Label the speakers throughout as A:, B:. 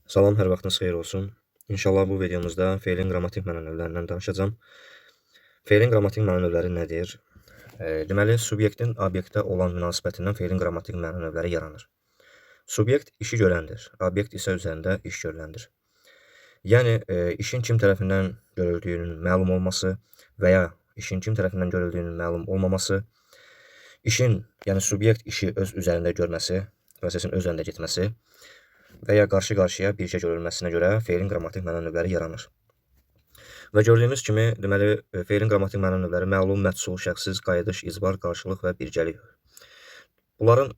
A: Salam, hər vaxtınız xeyir olsun. İnşallah bu videomuzda feilin qrammatik məna növlərindən danışacağam. Feilin qrammatik məna növləri nədir? Deməli, subyektin obyektə olan münasibətindən feilin qrammatik məna növləri yaranır. Subyekt işi görəndir, obyekt isə üzərində iş görüləndir. Yəni, işin kim tərəfindən görüldüyünün məlum olması və ya işin kim tərəfindən görüldüyünün məlum olmaması, işin, yəni subyekt işi öz üzərində görməsi, prosesin öz üzərində getməsi və ya qarşı-qarşıya birgə görülməsinə görə feilin qrammatik məna növləri yaranır. Və gördüyümüz kimi, deməli, feilin qrammatik məna növləri məlum, məhsul, şəxssiz, qayıdış, izbar, qarşılıq və birgəlik. Bunların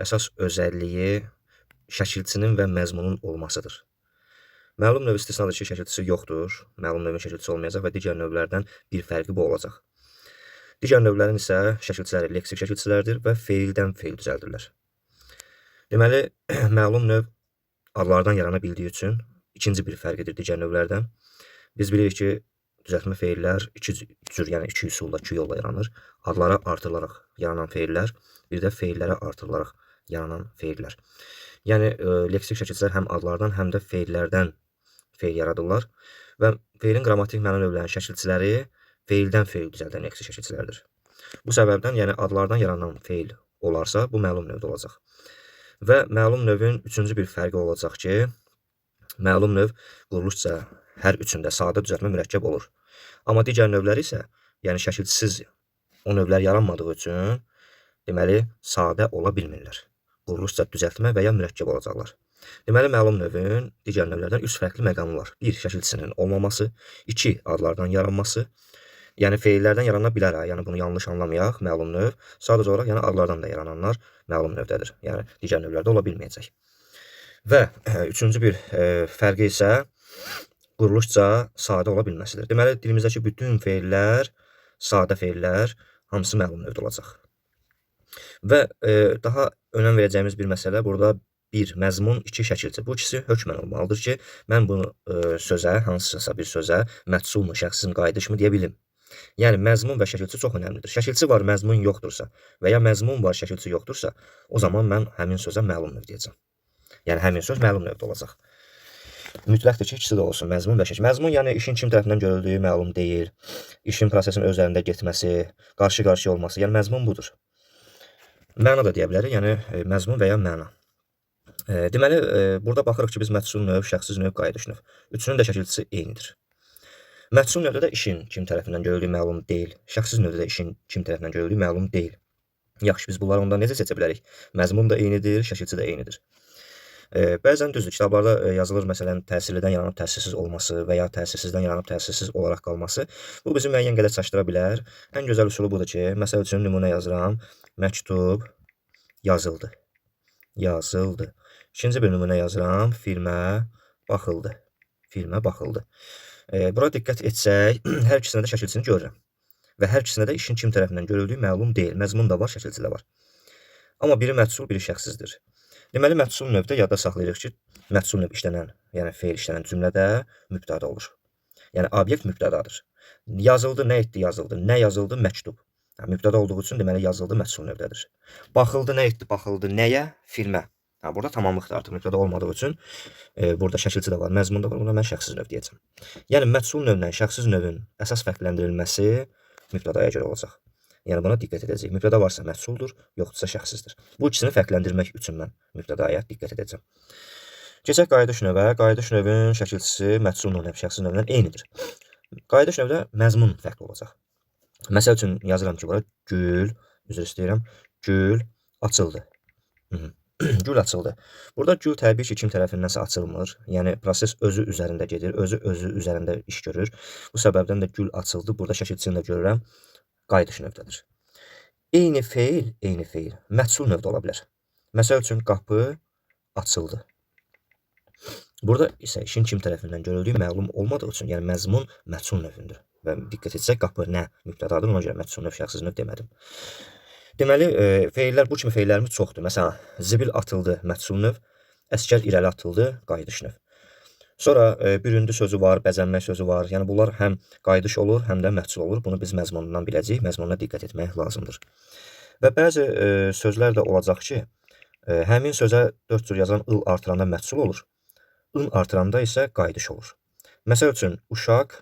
A: əsas özəlliyi şəkilçinin və məzmunun olmasıdır. Məlum növ istisnadır ki, şəkilçisi yoxdur, məlum növün şəkilçisi olmayacaq və digər növlərdən bir fərqi bu olacaq. Digər növlərin isə şəkilçiləri leksik şəkilçilərdir və feildən feil düzəldirlər. Deməli, məlum növ adlardan yarana bildiyi üçün ikinci bir fərqidir digər növlərdən. Biz bilirik ki, düzəltmə feillər iki cür, yəni iki üsulla, iki yolla yaranır. Adlara artırılaraq yaranan feillər, bir də feillərə artırılaraq yaranan feillər. Yəni, leksik şəkilçilər həm adlardan, həm də feillərdən feil yaradırlar və feilin qrammatik məna növlərinin şəkilçiləri feildən feil düzəldən leksik şəkilçilərdir. Bu səbəbdən, yəni adlardan yaranan feil olarsa, bu məlum növdə olacaq. Və məlum növün üçüncü bir fərqi olacaq ki, məlum növ quruluşca hər üçündə sadə düzəltmə mürəkkəb olur. Amma digər növlər isə, yəni şəkilçisiz o növlər yaranmadığı üçün, deməli, sadə ola bilmirlər. Quruluşca düzəltmə və ya mürəkkəb olacaqlar. Deməli, məlum növün digər növlərdən 3 fərqli məqamı var. 1. Şəkilçisinin olmaması, 2. Adlardan yaranması, yəni feillərdən yarana bilər, yəni bunu yanlış anlamayaq, məlum növ. Sadəcə olaraq, yəni adlardan da yarananlar məlum növdədir. Yəni digər növlərdə ola bilməyəcək. Və üçüncü bir fərqi isə quruluşca sadə ola bilməsidir. Deməli, dilimizdəki bütün feillər, sadə feillər, hamısı məlum növdə olacaq. Və daha önəm verəcəyimiz bir məsələ burada 1. Məzmun, 2. Şəkilçi. Bu ikisi hökmən olmalıdır ki, mən bunu sözə, hansısa bir sözə məhsulmu, şəxsin, qayıdışmı deyə bilim. Yəni, məzmun və şəkilçi çox önəmlidir. Şəkilçi var, məzmun yoxdursa və ya məzmun var, şəkilçi yoxdursa, o zaman mən həmin sözə məlum növ deyəcəm. Yəni, həmin söz məlum növdə olacaq. Mütləqdir ki, ikisi də olsun, məzmun və şəkil. Məzmun, yəni işin kim tərəfindən görüldüyü məlum deyil, işin prosesin öz üzərində getməsi, qarşı-qarşıya olması, yəni məzmun budur. Məna da deyə bilərik, yəni məzmun və ya məna. Deməli, burada baxırıq ki, biz məhsul növ, şəxssiz növ, qayıdış növ. Üçünün də şəkilçisi eynidir. Məhsul növdə də işin kim tərəfindən görüldüyü məlum deyil, şəxssiz növdə də işin kim tərəfindən görüldüyü məlum deyil. Yaxşı, biz bunları ondan necə seçə bilərik? Məzmun da eynidir, şəkilçi də eynidir. Bəzən düzdür, kitablarda yazılır, məsələn, təsirlidən yaranıb təsirsiz olması və ya təsirsizdən yaranıb təsirsiz olaraq qalması. Bu bizi müəyyən qədər çaşdıra bilər. Ən gözəl üsulu budur ki, məsəl üçün nümunə yazıram, məktub yazıldı, yazıldı. İkinci bir nümunə yazıram, filmə baxıldı, filmə baxıldı. Bura diqqət etsək, hər ikisində də şəkilçini görürəm və hər ikisində də işin kim tərəfindən görüldüyü məlum deyil. Məzmun da var, şəkilçi də var. Amma biri məhsul, biri şəxssizdir. Deməli, məhsul növdə yadda saxlayırıq ki, məhsul növ işlənən, yəni feil işlənən cümlədə mübtəda olur. Yəni, obyekt mübtədadır. Yazıldı, nə etdi, yazıldı. Nə yazıldı, məktub. Mübtəda olduğu üçün, deməli, yazıldı, məhsul növdədir. Baxıldı, nə etdi, baxıldı, nəyə? Filmə. Burada tamamlıqdır artıq, mübtəda olmadığı üçün, burada şəkilçi də var, məzmun da var, buna mən şəxssiz növ deyəcəm. Yəni, məhsul növlə şəxssiz növün əsas fərqləndirilməsi mübtədaya görə olacaq. Yəni, buna diqqət edəcəyik. Mübtəda varsa məhsuldur, yoxdursa şəxssizdir. Bu ikisini fərqləndirmək üçün mən mübtədaya diqqət edəcəm. Keçək qayıdış növə. Qayıdış növün şəkilçisi məhsul növlə, şəxssiz növlə eynidir. Qayıdış növdə məzmun fərqli olacaq. Məsəl üçün yazıram ki, bura gül, üzr istəyirəm, gül açıldı. Gül açıldı. Burada gül təbii ki, kim tərəfindənsə açılmır. Yəni, proses özü üzərində gedir, özü üzərində iş görür. Bu səbəbdən də gül açıldı. Burada şəkilçisini də görürəm, qayıdış növdədir. Eyni feil, məhsul növdə ola bilər. Məsəl üçün, qapı açıldı. Burada isə işin kim tərəfindən görüldüyü məlum olmadığı üçün, yəni məzmun məhsul növündür. Və diqqət etsək, qapı nə mübtədadır, ona görə məhsul növ, şəxssiz növ demədim. Deməli, feillər, bu kimi feillərimiz çoxdur. Məsələn, zibil atıldı, məhsul növ, əskər irəli atıldı, qayıdış növ. Sonra büründü sözü var, bəzənmək sözü var. Yəni, bunlar həm qayıdış olur, həm də məhsul olur. Bunu biz məzmunundan biləcəyik, məzmununa diqqət etmək lazımdır. Və bəzi sözlər də olacaq ki, həmin sözə 4 cür yazan ıl artıranda məhsul olur. ın artıranda isə qayıdış olur. Məsəl üçün, uşaq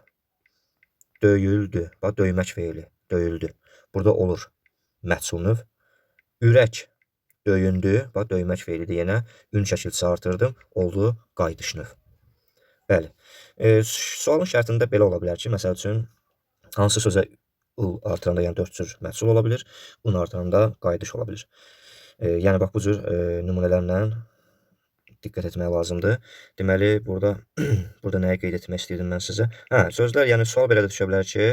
A: döyüldü. Bax, döymək feili, döyüldü. Burada olur məhsul növ. Ürək döyündü. Bax, döymək feilidir yenə. Ün şəkilçisi artırdım. Oldu qayıdış növ. Bəli. Sualın şərtində belə ola bilər ki, məsəl üçün, hansı sözə ıl artıranda, yəni 4 cür məhsul ola bilir, ın artıranda qayıdış ola bilir. Yəni, bax, bu cür nümunələrlə diqqət etmək lazımdır. Deməli, burada nəyi qeyd etmək istəyirdim mən sizə? Sözlər, yəni sual belə də düşə bilər ki,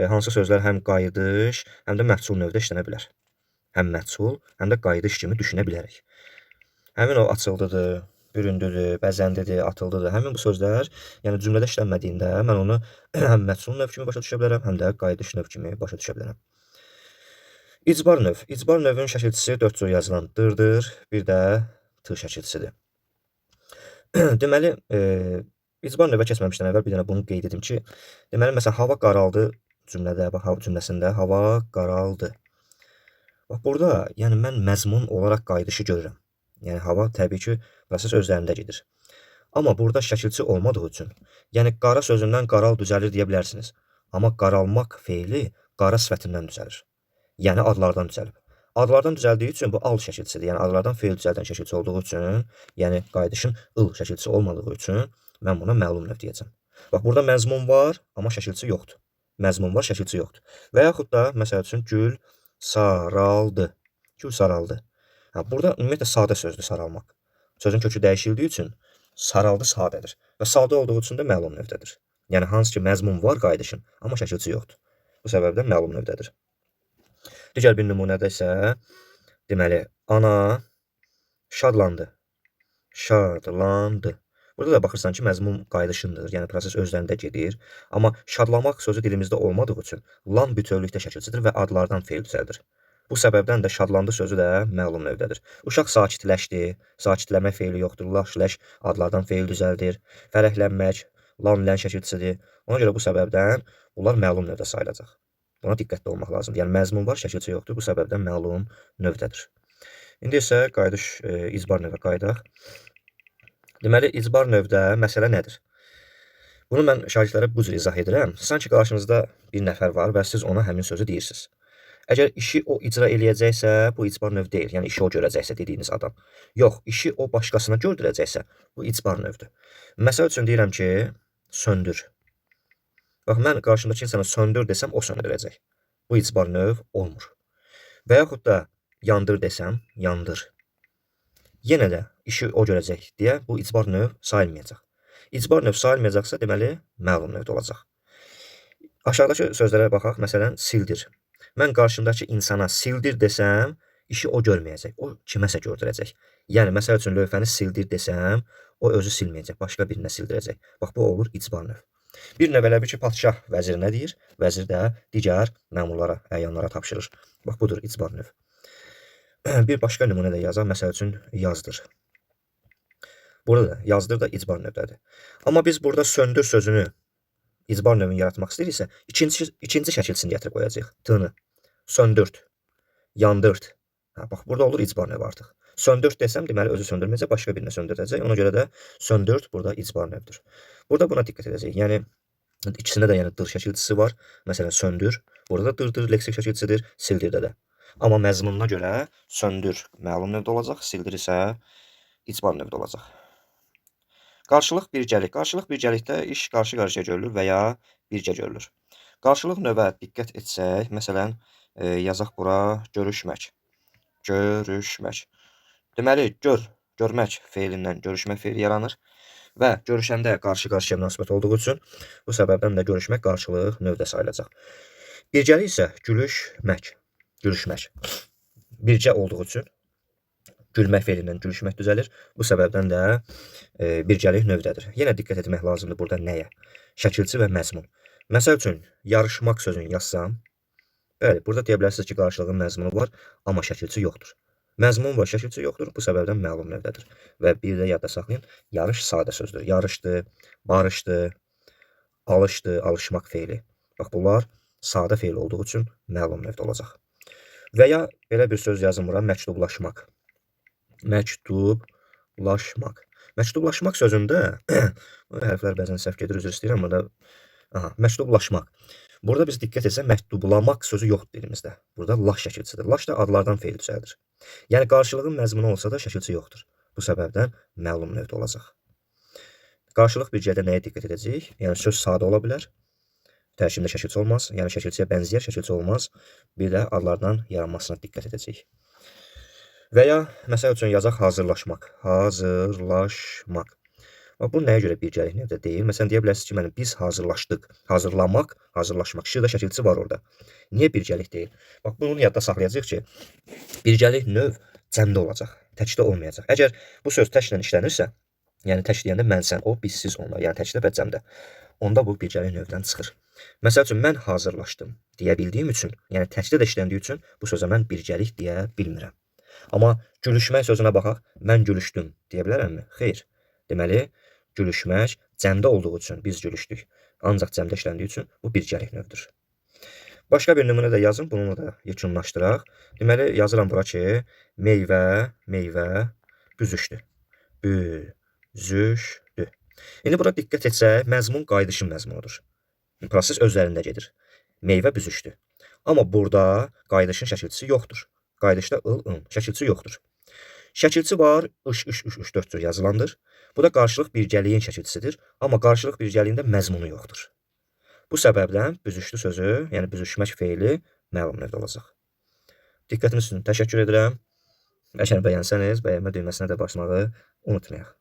A: hansı sözlər həm qayıdış, həm də məhsul növdə işlənə bilər. Həm məhsul, həm də qayıdış kimi düşünə bilərik. Həmin o açıldıdır, büründüdür, bəzəndidir, atıldıdır. Həmin bu sözlər, yəni cümlədə işlənmədiyində mən onu həm məhsul növ kimi başa düşə bilərəm, həm də qayıdış növ kimi başa düşə bilərəm. İcbar növ. İcbar növün şəkilçisi 4 cür yazılan dırdır, bir də tır şəkilçisidir. Deməli, icbar növə keçməmişdən əvvəl bir dənə bunu qeyd edim ki, deməli, məsələn, hava qaraldı cümləsində hava qaraldı. Bax, burada, yəni mən məzmun olaraq qayıdışı görürəm. Yəni, hava təbii ki, proses özlərində gedir. Amma burada şəkilçi olmadığı üçün, yəni qara sözündən qaral düzəlir deyə bilərsiniz. Amma qaralmaq feili qara sifətindən düzəlir. Yəni, adlardan düzəlib. Adlardan düzəldiyi üçün bu al şəkilçisidir. Yəni, adlardan feil düzəldən şəkilçi olduğu üçün, yəni qayıdışın ıl şəkilçisi olmadığı üçün mən buna məlum növ deyəcəm. Bax, burada məzmun var, amma şəkilçi yoxdur. Məzmun var, şəkilçi yoxdur. Və yaxud da, məsəl üçün, gül saraldı. Gül saraldı. Burada ümumiyyətlə sadə sözdür saralmaq. Sözün kökü dəyişildiyi üçün saraldı sadədir. Və sadə olduğu üçün də məlum növdədir. Yəni, hansı ki, məzmun var qayıdışın, amma şəkilçi yoxdur. Bu səbəbdən məlum növdədir. Digər bir nümunədə isə, deməli, ana şadlandı. Şadlandı. Burada da baxırsan ki, məzmun qayıdışındır, yəni proses özlərində gedir. Amma şadlamaq sözü dilimizdə olmadığı üçün lan bütövlükdə şəkilçidir və adlardan feil düzəldir. Bu səbəbdən də şadlandı sözü də məlum növdədir. Uşaq sakitləşdi, sakitləmək feili yoxdur, laş adlardan feil düzəldir. Fərəhlənmək, lan lən şəkilçisidir. Ona görə bu səbəbdən bunlar məlum növdə sayılacaq. Buna diqqətli olmaq lazımdır. Yəni, məzmun var, şəkilçi yoxdur. Bu səbəbdən məlum növdədir. İndi isə qayıdış icbar növə qayıdaq. Deməli, icbar növdə məsələ nədir? Bunu mən şagirdlərə bu cür izah edirəm. Sanki qarşınızda bir nəfər var və siz ona həmin sözü deyirsiniz. Əgər işi o icra eləyəcəksə, bu icbar növ deyil. Yəni, işi o görəcəksə dediyiniz adam. Yox, işi o başqasına gördürəcəksə, bu icbar növdür. Məsəl üçün deyirəm ki, söndür. Bax, mən qarşımdakı insana söndür desəm, o söndürəcək. Bu icbar növ olmur. Və yaxud da yandır desəm, yandır. Yenə də işi o görəcək deyə bu icbar növ sayılmayacaq. İcbar növ sayılmayacaqsa, deməli, məlum növdə olacaq. Aşağıdakı sözlərə baxaq. Məsələn, sildir. Mən qarşımdakı insana sildir desəm, işi o görməyəcək. O kiməsə gördürəcək. Yəni, məsəl üçün, lövhəni sildir desəm, o özü silməyəcək, başqa birinə sildirəcək. Bax, bu olur icbar növ. Bir növ elə bir ki, padşah vəzirinə deyir, vəzir də digər məmurlara, əyanlara tapşırır. Bax, budur icbar növ. Bir başqa nümunə də yazaq, məsəl üçün, yazdır. Burada da yazdır da icbar növdədir. Amma biz burada söndür sözünü icbar növünü yaratmaq istəyiriksə, ikinci şəkilçisini gətirib qoyacaq. Tını. Söndürt. Yandırt. Bax, burada olur icbar növü artıq. Söndürt desəm, deməli, özü söndürməyəcək, başqa birinə söndürəcək. Ona görə də söndürt burada icbar növdür. Burada buna diqqət edəcək. Yəni, ikisində də yəni dır şəkilçisi var. Məsələn, söndür. Burada da dırdır leksik şəkilçisidir, sildirdə də. Amma məzmununa görə söndür məlum növdə olacaq, sildir isə icbar növdə olacaq. Qarşılıq birgəlik. Qarşılıq birgəlikdə iş qarşı-qarşıya görülür və ya birgə görülür. Qarşılıq növə diqqət etsək, məsələn, yazaq bura görüşmək. Görüşmək. Deməli, görmək feilindən görüşmək feili yaranır və görüşəndə qarşı-qarşıya münasibət olduğu üçün bu səbəbdən də görüşmək qarşılıq növdə sayılacaq. Birgəlik isə gülüşmək. Gülüşmək. Birgə olduğu üçün gülmək feilindən gülüşmək düzəlir. Bu səbəbdən də birgəlik növdədir. Yenə diqqət etmək lazımdır burada nəyə? Şəkilçi və məzmun. Məsəl üçün, yarışmaq sözünü yazsam, bəli, burada deyə bilərsiniz ki, qarşılığın məzmunu var, amma şəkilçi yoxdur. Məzmun var, şəkilçi yoxdur, bu səbəbdən məlum növdədir. Və bir də yadda saxlayın, yarış sadə sözdür. Yarışdı, barışdı, alışdı, alışmaq feili. Bax, bunlar sadə feil olduğu üçün məlum növdə olacaq. Və ya belə bir söz yazın bura, məktublaşmaq. Məktublaşmaq. Məktublaşmaq sözündə bu hərflər bəzən səhv gedir, üzr istəyirəm burada. Aha, məktublaşmaq. Burada biz diqqət etsək, məktublamaq sözü yoxdur dilimizdə. Burada laş şəkilçisidir. Laş da adlardan fe'l düzəldir. Yəni qarşılığın məzmunu olsa da şəkilçi yoxdur. Bu səbəbdən məlum növdə olacaq. Qarşılıq bircədə nəyə diqqət edəcəyik? Yəni söz sadə ola bilər. Tərkibində şəkilçi olmaz. Yəni şəkilçiyə bənzəyər, şəkilçi olmaz. Bir də adlardan yaranmasına diqqət edəcəyik. Və ya məsəl üçün yazaq hazırlaşmaq. Hazırlaşmaq. Bu nəyə görə bircəlik növdə deyil? Məsələn, deyə bilərsiniz ki, biz hazırlaşdıq. Hazırlamaq, hazırlaşmaq. Şiirdə şəkilçi var orada. Niyə bircəlik deyil? Bax, bunu yadda saxlayacaq ki, bircəlik növ cəmdə olacaq, təkdə olmayacaq. Əgər bu söz təklə işlənirsə, yəni tək deyəndə mən, sən, o, biz, siz, onlar, yəni təkdə və cəmdə, onda bu bircəlik növdən çıxır. Məsəl üçün, mən hazırlaşdım deyə bildiyim üçün, yəni təkdə də işləndiyi üçün bu sözə mən bircəlik deyə bilmirəm. Amma gülüşmək sözünə baxaq, mən gülüşdüm deyə bilərəmmi? Xeyr. Deməli, gülüşmək cəmdə olduğu üçün biz gülüşdük. Ancaq cəmdə işləndiyi üçün bu bircəlik növdür. Başqa bir nümunə də yazın, bununla da yekunlaşdıraq. Deməli, yazıram bura ki, meyvə büzüşdü. Büzüşdü. İndi bura diqqət etsək, məzmun qayıdışın məzmunudur. Proses özlərində gedir. Meyvə büzüşdü. Amma burada qayıdışın şəkilçisi yoxdur. Qayıdışda ıl, şəkilçi yoxdur. Şəkilçi var, ış, 4 cür yazılandır. Bu da qarşılıq bircəliyin şəkilçisidir. Amma qarşılıq bircəliyində məzmunu yoxdur. Bu səbəbdən büzüşdü sözü, yəni büzüşmək feili məlum növdə olacaq. Diqqətiniz üçün təşəkkür edirəm. Əgər bəyənsəniz, bəyənmə düyməsinə də basmağı unutmayaq.